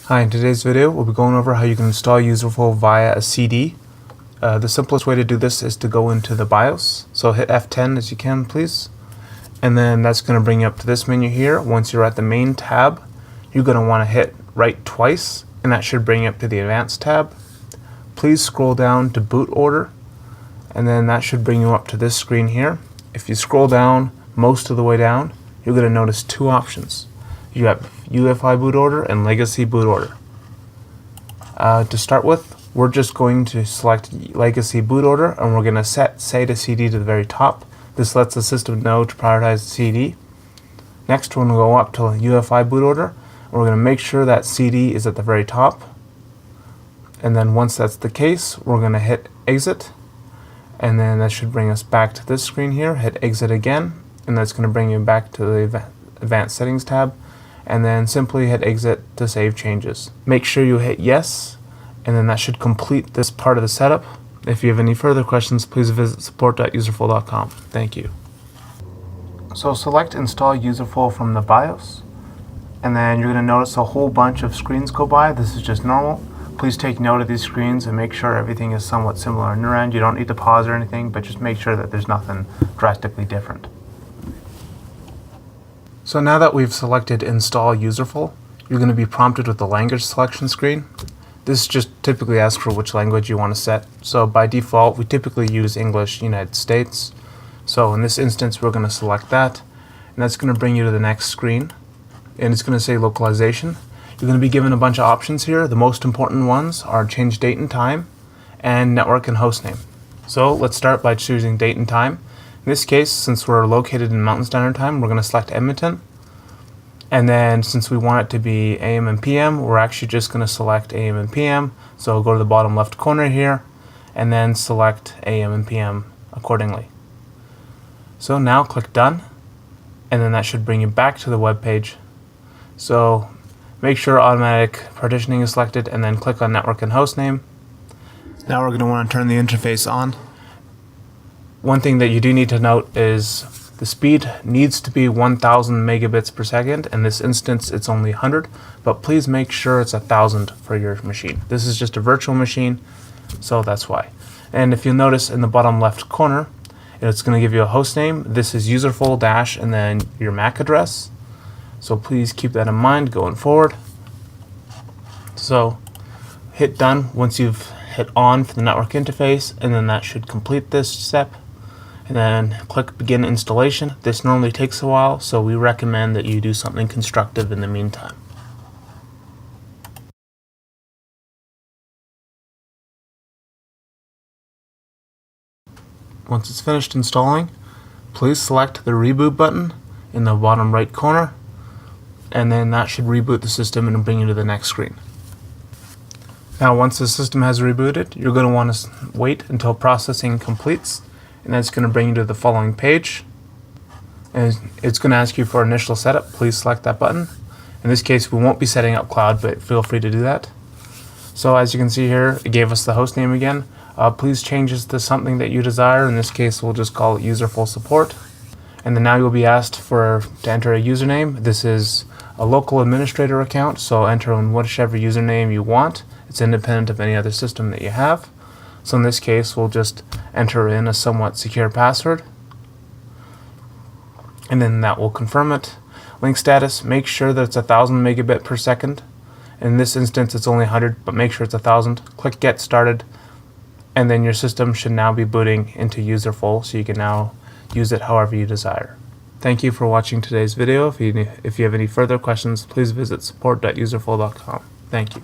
Hi, in today's video we'll be going over how you can install Userful via a CD. The simplest way to do this is to go into the BIOS, so hit F10 as you can please, and then that's going to bring you up to this menu here. Once you're at the main tab, you're going to want to hit right twice, and that should bring you up to the advanced tab. Please scroll down to boot order, and then that should bring you up to this screen here. If you scroll down most of the way down, you're going to notice two options. You have UEFI boot order and legacy boot order. To start with, we're just going to select legacy boot order, and we're going to set SATA CD to the very top. This lets the system know to prioritize the CD. Next, we're going to go up to UEFI boot order, and we're going to make sure that CD is at the very top. And then once that's the case, we're going to hit exit, and then that should bring us back to this screen here. Hit exit again, and that's going to bring you back to the advanced settings tab, and then simply hit exit to save changes. Make sure you hit yes, and then that should complete this part of the setup. If you have any further questions, please visit support.userful.com. Thank you. So select install Userful from the BIOS, and then you're going to notice a whole bunch of screens go by. This is just normal. Please take note of these screens and make sure everything is somewhat similar on your end. You don't need to pause or anything, but just make sure that there's nothing drastically different. So now that we've selected Install Userful, you're going to be prompted with the language selection screen. This just typically asks for which language you want to set. So by default, we typically use English United States. So in this instance, we're going to select that, and that's going to bring you to the next screen, and it's going to say Localization. You're going to be given a bunch of options here. The most important ones are change date and time, and network and host name. So let's start by choosing date and time. In this case, since we're located in Mountain Standard Time, we're going to select Edmonton. And then since we want it to be AM and PM, we're actually just going to select AM and PM. So go to the bottom left corner here, and then select AM and PM accordingly. So now click Done, and then that should bring you back to the web page. So make sure automatic partitioning is selected, and then click on network and host name. Now we're going to want to turn the interface on. One thing that you do need to note is the speed needs to be 1000 megabits per second. In this instance, it's only 100, but please make sure it's 1000 for your machine. This is just a virtual machine, so that's why. And if you'll notice in the bottom left corner, it's going to give you a host name. This is Userful dash and then your MAC address. So please keep that in mind going forward. So hit Done once you've hit on for the network interface, and then that should complete this step. And then click Begin Installation. This normally takes a while, so we recommend that you do something constructive in the meantime. Once it's finished installing, please select the Reboot button in the bottom right corner, and then that should reboot the system and bring you to the next screen. Now once the system has rebooted, you're going to want to wait until processing completes, and that's going to bring you to the following page, and it's going to ask you for initial setup. Please select that button. In this case, we won't be setting up cloud, but feel free to do that. So as you can see here, it gave us the host name again. Please change this to something that you desire. In this case, we'll just call it Userful Support. And then now you'll be asked to enter a username. This is a local administrator account, so enter in whichever username you want. It's independent of any other system that you have. So in this case, we'll just enter in a somewhat secure password, and then that will confirm it. Link status, make sure that it's 1000 megabit per second. In this instance, it's only 100, but make sure it's 1000. Click Get Started, and then your system should now be booting into Userful, so you can now use it however you desire. Thank you for watching today's video. If you have any further questions, please visit support.userful.com. Thank you.